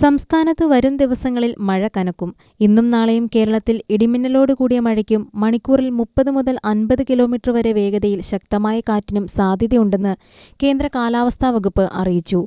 സംസ്ഥാനത്ത് വരും ദിവസങ്ങളിൽ മഴ കനക്കും. ഇന്നും നാളെയും കേരളത്തിൽ ഇടിമിന്നലോട് കൂടിയ മഴയ്ക്കും മണിക്കൂറിൽ 30 മുതൽ 50 കിലോമീറ്റർ വരെ വേഗതയിൽ ശക്തമായ കാറ്റിനും സാധ്യതയുണ്ടെന്ന് കേന്ദ്ര കാലാവസ്ഥാ വകുപ്പ് അറിയിച്ചു.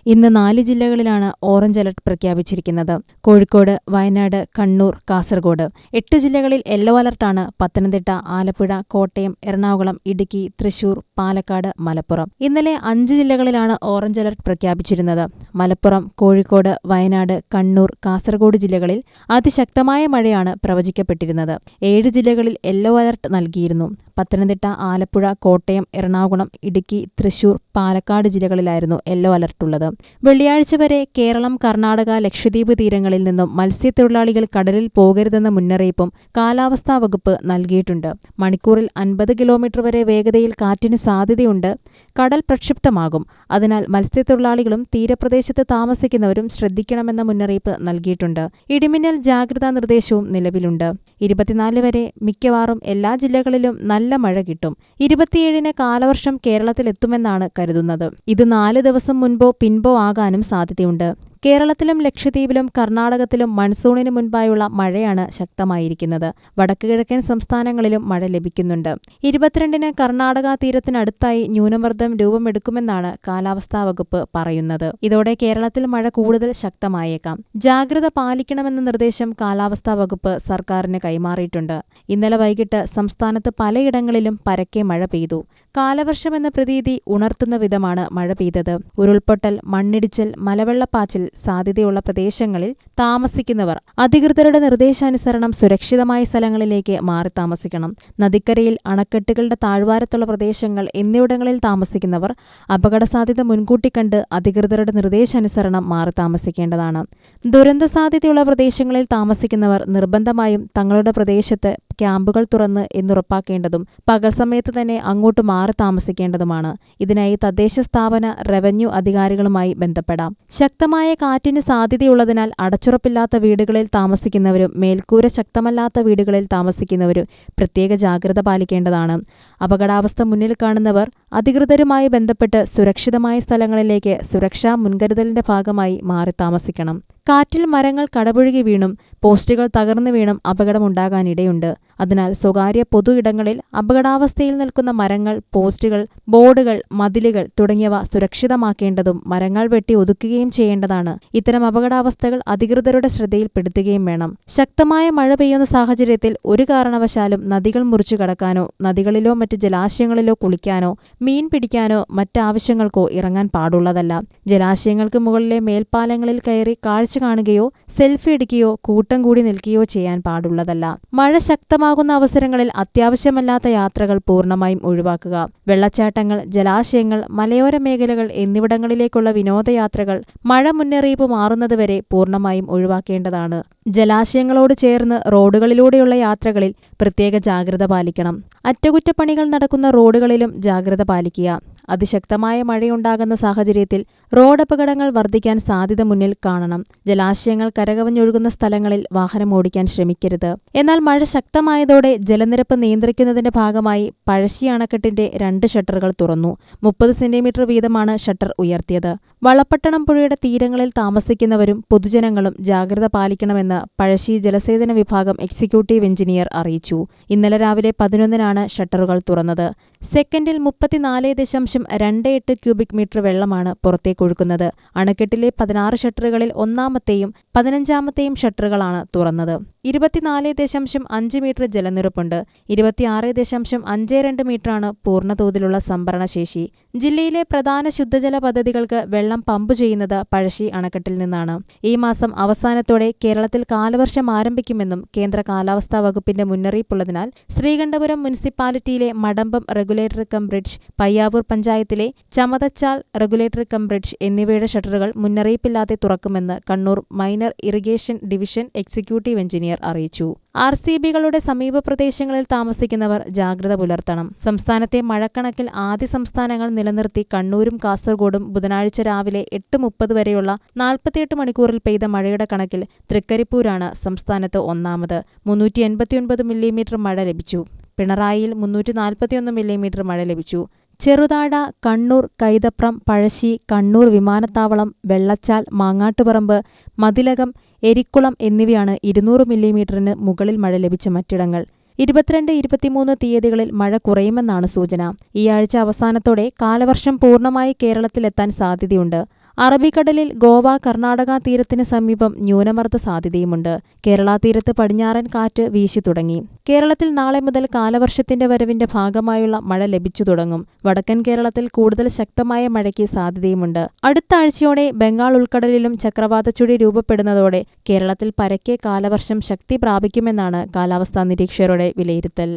ഇന്ന് 4 ജില്ലകളിലാണ് ഓറഞ്ച് അലർട്ട് പ്രഖ്യാപിച്ചിരിക്കുന്നത്. കോഴിക്കോട്, വയനാട്, കണ്ണൂർ, കാസർഗോഡ്. 8 ജില്ലകളിൽ യെല്ലോ അലർട്ടാണ്. പത്തനംതിട്ട, ആലപ്പുഴ, കോട്ടയം, എറണാകുളം, ഇടുക്കി, തൃശൂർ, പാലക്കാട്, മലപ്പുറം. ഇന്നലെ 5 ജില്ലകളിലാണ് ഓറഞ്ച് അലർട്ട് പ്രഖ്യാപിച്ചിരുന്നത്. മലപ്പുറം, കോഴിക്കോട്, വയനാട്, കണ്ണൂർ, കാസർഗോഡ് ജില്ലകളിൽ അതിശക്തമായ മഴയാണ് പ്രവചിക്കപ്പെട്ടിരുന്നത്. 7 ജില്ലകളിൽ യെല്ലോ അലർട്ട് നൽകിയിരുന്നു. പത്തനംതിട്ട, ആലപ്പുഴ, കോട്ടയം, എറണാകുളം, ഇടുക്കി, തൃശൂർ, പാലക്കാട് ജില്ലകളിലായിരുന്നു യെല്ലോ അലർട്ടുള്ളത്. വെള്ളിയാഴ്ച വരെ കേരളം, കർണാടക, ലക്ഷദ്വീപ് തീരങ്ങളിൽ നിന്നും മത്സ്യത്തൊഴിലാളികൾ കടലിൽ പോകരുതെന്ന മുന്നറിയിപ്പും കാലാവസ്ഥാ വകുപ്പ് നൽകിയിട്ടുണ്ട്. മണിക്കൂറിൽ 50 കിലോമീറ്റർ വരെ വേഗതയിൽ കാറ്റിന് സാധ്യതയുണ്ട്. കടൽ പ്രക്ഷുബ്ധമാകും. അതിനാൽ മത്സ്യത്തൊഴിലാളികളും തീരപ്രദേശത്ത് താമസിക്കുന്നവരും ശ്രദ്ധിക്കണമെന്ന മുന്നറിയിപ്പ് നൽകിയിട്ടുണ്ട്. ഇടിമിന്നൽ ജാഗ്രതാ നിർദ്ദേശവും നിലവിലുണ്ട്. 24 വരെ മിക്കവാറും എല്ലാ ജില്ലകളിലും നല്ല മഴ കിട്ടും. 27-ന് കാലവർഷം കേരളത്തിലെത്തുമെന്നാണ് കരുതുന്നത്. ഇത് 4 ദിവസം മുൻപോ പിൻപോ ആകാനും സാധ്യതയുണ്ട്. കേരളത്തിലും ലക്ഷദ്വീപിലും കർണാടകത്തിലും മൺസൂണിന് മുൻപായുള്ള മഴയാണ് ശക്തമായിരിക്കുന്നത്. വടക്കുകിഴക്കൻ സംസ്ഥാനങ്ങളിലും മഴ ലഭിക്കുന്നുണ്ട്. 22-ന് കർണാടക തീരത്തിനടുത്തായി ന്യൂനമർദ്ദം രൂപമെടുക്കുമെന്നാണ് കാലാവസ്ഥാ വകുപ്പ് പറയുന്നത്. ഇതോടെ കേരളത്തിൽ മഴ കൂടുതൽ ശക്തമായേക്കാം. ജാഗ്രത പാലിക്കണമെന്ന നിർദ്ദേശം കാലാവസ്ഥാ വകുപ്പ് സർക്കാരിന് കൈമാറിയിട്ടുണ്ട്. ഇന്നലെ വൈകിട്ട് സംസ്ഥാനത്ത് പലയിടങ്ങളിലും പരക്കെ മഴ പെയ്തു. കാലവർഷമെന്ന പ്രതീതി ഉണർത്തുന്ന വിധമാണ് മഴ പെയ്തത്. ഉരുൾപൊട്ടൽ, മണ്ണിടിച്ചിൽ, മലവെള്ളപ്പാച്ചിൽ സാധ്യതയുള്ള പ്രദേശങ്ങളിൽ താമസിക്കുന്നവർ അധികൃതരുടെ നിർദ്ദേശാനുസരണം സുരക്ഷിതമായ സ്ഥലങ്ങളിലേക്ക് മാറി താമസിക്കണം. നദിക്കരയിൽ, അണക്കെട്ടുകളുടെ താഴ്വാരത്തുള്ള പ്രദേശങ്ങൾ എന്നിവിടങ്ങളിൽ താമസിക്കുന്നവർ അപകടസാധ്യത മുൻകൂട്ടി കണ്ട് അധികൃതരുടെ നിർദ്ദേശാനുസരണം മാറി താമസിക്കേണ്ടതാണ്. ദുരന്ത സാധ്യതയുള്ള പ്രദേശങ്ങളിൽ താമസിക്കുന്നവർ നിർബന്ധമായും തങ്ങളുടെ പ്രദേശത്ത് ക്യാമ്പുകൾ തുറന്ന് എന്നുറപ്പാക്കേണ്ടതും പകൽ സമയത്ത് തന്നെ അങ്ങോട്ട് മാറി താമസിക്കേണ്ടതുമാണ്. ഇതിനായി തദ്ദേശ സ്ഥാപന, റവന്യൂ അധികാരികളുമായി ബന്ധപ്പെടാം. ശക്തമായ കാറ്റിന് സാധ്യതയുള്ളതിനാൽ അടച്ചുറപ്പില്ലാത്ത വീടുകളിൽ താമസിക്കുന്നവരും മേൽക്കൂര ശക്തമല്ലാത്ത വീടുകളിൽ താമസിക്കുന്നവരും പ്രത്യേക ജാഗ്രത പാലിക്കേണ്ടതാണ്. അപകടാവസ്ഥ മുന്നിൽ കാണുന്നവർ അധികൃതരുമായി ബന്ധപ്പെട്ട് സുരക്ഷിതമായ സ്ഥലങ്ങളിലേക്ക് സുരക്ഷാ മുൻകരുതലിന്റെ ഭാഗമായി മാറി താമസിക്കണം. കാറ്റിൽ മരങ്ങൾ കടപുഴകി വീണും പോസ്റ്റുകൾ തകർന്നു വീണും അപകടമുണ്ടാകാനിടയുണ്ട്. അതിനാൽ സ്വകാര്യ പൊതു ഇടങ്ങളിൽ അപകടാവസ്ഥയിൽ നിൽക്കുന്ന മരങ്ങൾ, പോസ്റ്റുകൾ, ബോർഡുകൾ, മതിലുകൾ തുടങ്ങിയവ സുരക്ഷിതമാക്കേണ്ടതും മരങ്ങൾ വെട്ടി ഒതുക്കുകയും ചെയ്യേണ്ടതാണ്. ഇത്തരം അപകടാവസ്ഥകൾ അധികൃതരുടെ ശ്രദ്ധയിൽപ്പെടുത്തുകയും വേണം. ശക്തമായ മഴ പെയ്യുന്ന സാഹചര്യത്തിൽ ഒരു കാരണവശാലും നദികൾ മുറിച്ചു കടക്കാനോ നദികളിലോ മറ്റ് ജലാശയങ്ങളിലോ കുളിക്കാനോ മീൻ പിടിക്കാനോ മറ്റാവശ്യങ്ങൾക്കോ ഇറങ്ങാൻ പാടുള്ളതല്ല. ജലാശയങ്ങൾക്ക് മുകളിലെ മേൽപ്പാലങ്ങളിൽ കയറി കാഴ്ച കാണുകയോ സെൽഫി എടുക്കുകയോ കൂട്ടം കൂടി നിൽക്കുകയോ ചെയ്യാൻ പാടുള്ളതല്ല. മഴ ശക്തമാകുന്ന അവസരങ്ങളിൽ അത്യാവശ്യമല്ലാത്ത യാത്രകൾ പൂർണ്ണമായും ഒഴിവാക്കുക. വെള്ളച്ചാട്ടങ്ങൾ, ജലാശയങ്ങൾ, മലയോര മേഖലകൾ എന്നിവിടങ്ങളിലേക്കുള്ള വിനോദയാത്രകൾ മഴ മുന്നറിയിപ്പ് മാറുന്നതുവരെ പൂർണ്ണമായും ഒഴിവാക്കേണ്ടതാണ്. ജലാശയങ്ങളോട് ചേർന്ന് റോഡുകളിലൂടെയുള്ള യാത്രകളിൽ പ്രത്യേക ജാഗ്രത പാലിക്കണം. അറ്റകുറ്റപ്പണികൾ നടക്കുന്ന റോഡുകളിലും ജാഗ്രത പാലിക്കുക. അതിശക്തമായ മഴയുണ്ടാകുന്ന സാഹചര്യത്തിൽ റോഡ് അപകടങ്ങൾ വർദ്ധിക്കാൻ സാധ്യത മുന്നിൽ കാണണം. ജലാശയങ്ങൾ കരകവിഞ്ഞൊഴുകുന്ന സ്ഥലങ്ങളിൽ വാഹനം ഓടിക്കാൻ ശ്രമിക്കരുത്. എന്നാൽ മഴ ശക്തമായതോടെ ജലനിരപ്പ് നിയന്ത്രിക്കുന്നതിന്റെ ഭാഗമായി പഴശ്ശി അണക്കെട്ടിന്റെ 2 ഷട്ടറുകൾ തുറന്നു. 30 സെന്റിമീറ്റർ വീതമാണ് ഷട്ടർ ഉയർത്തിയത്. വളപട്ടണം പുഴയുടെ തീരങ്ങളിൽ താമസിക്കുന്നവരും പൊതുജനങ്ങളും ജാഗ്രത പാലിക്കണമെന്ന് പഴശ്ശി ജലസേചന വിഭാഗം എക്സിക്യൂട്ടീവ് എഞ്ചിനീയർ അറിയിച്ചു. ഇന്നലെ രാവിലെ 11-നാണ് ഷട്ടറുകൾ തുറന്നത്. സെക്കൻഡിൽ 34.28 ക്യൂബിക് മീറ്റർ വെള്ളമാണ് പുറത്തേക്കൊഴുക്കുന്നത്. അണക്കെട്ടിലെ 16 ഷട്ടറുകളിൽ 1-ാമത്തെയും 15-ാമത്തെയും ഷട്ടറുകളാണ് തുറന്നത്. 24.5 മീറ്റർ ജലനിരപ്പുണ്ട്. 26.52 മീറ്ററാണ് പൂർണ്ണതോതിലുള്ള സംഭരണശേഷി. ജില്ലയിലെ പ്രധാന ശുദ്ധജല പദ്ധതികൾക്ക് വെള്ളം പമ്പ് ചെയ്യുന്നത് പഴശ്ശി അണക്കെട്ടിൽ നിന്നാണ്. ഈ മാസം അവസാനത്തോടെ കേരളത്തിൽ കാലവർഷം ആരംഭിക്കുമെന്നും കേന്ദ്ര കാലാവസ്ഥാ വകുപ്പിന്റെ മുന്നറിയിപ്പുള്ളതിനാൽ ശ്രീകണ്ഠപുരം മുനിസിപ്പാലിറ്റിയിലെ Madampam regulatory cum bridge, Payyavoor പഞ്ചായത്തിലെ ചമതച്ചാൽ റെഗുലേറ്ററി കം ബ്രിഡ്ജ് എന്നിവയുടെ ഷട്ടറുകൾ മുന്നറിയിപ്പില്ലാതെ തുറക്കുമെന്ന് Kannur minor irrigation division executive engineer അറിയിച്ചു. RCBകളുടെ സമീപ പ്രദേശങ്ങളിൽ താമസിക്കുന്നവർ ജാഗ്രത പുലർത്തണം. സംസ്ഥാനത്തെ മഴക്കണക്കിൽ ആദ്യ സംസ്ഥാനങ്ങൾ നിലനിർത്തി കണ്ണൂരും കാസർഗോഡും ബുധനാഴ്ച രാവിലെ 8:30 വരെയുള്ള 48 മണിക്കൂറിൽ പെയ്ത മഴയുടെ കണക്കിൽ തൃക്കരിപ്പൂരാണ് സംസ്ഥാനത്ത് 1-ാമത്. 389 മില്ലിമീറ്റർ മഴ ലഭിച്ചു. പിണറായിയിൽ 341 മില്ലിമീറ്റർ മഴ ലഭിച്ചു. ചെറുതാഴ, കണ്ണൂർ, കൈതപ്രം, പഴശ്ശി, കണ്ണൂർ വിമാനത്താവളം, വെള്ളച്ചാൽ, മാങ്ങാട്ടുപറമ്പ്, മതിലകം, എരിക്കുളം എന്നിവയാണ് 200 മില്ലിമീറ്ററിന് മുകളിൽ മഴ ലഭിച്ച മറ്റിടങ്ങൾ. 22-23 തീയതികളിൽ മഴ കുറയുമെന്നാണ് സൂചന. ഈ ആഴ്ച അവസാനത്തോടെ കാലവർഷം പൂർണ്ണമായി കേരളത്തിലെത്താൻ സാധ്യതയുണ്ട്. അറബിക്കടലിൽ ഗോവ, കർണാടക തീരത്തിന് സമീപം ന്യൂനമർദ്ദ സാധ്യതയുമുണ്ട്. കേരള തീരത്ത് പടിഞ്ഞാറൻ കാറ്റ് വീശി തുടങ്ങി. കേരളത്തിൽ നാളെ മുതൽ കാലവർഷത്തിന്റെ വരവിന്റെ ഭാഗമായുള്ള മഴ ലഭിച്ചു തുടങ്ങും. വടക്കൻ കേരളത്തിൽ കൂടുതൽ ശക്തമായ മഴയ്ക്ക് സാധ്യതയുമുണ്ട്. അടുത്ത ആഴ്ചയോടെ ബംഗാൾ ഉൾക്കടലിലും ചക്രവാതച്ചുഴി രൂപപ്പെടുന്നതോടെ കേരളത്തിൽ പരക്കെ കാലവർഷം ശക്തി പ്രാപിക്കുമെന്നാണ് കാലാവസ്ഥാ നിരീക്ഷകരുടെ വിലയിരുത്തൽ.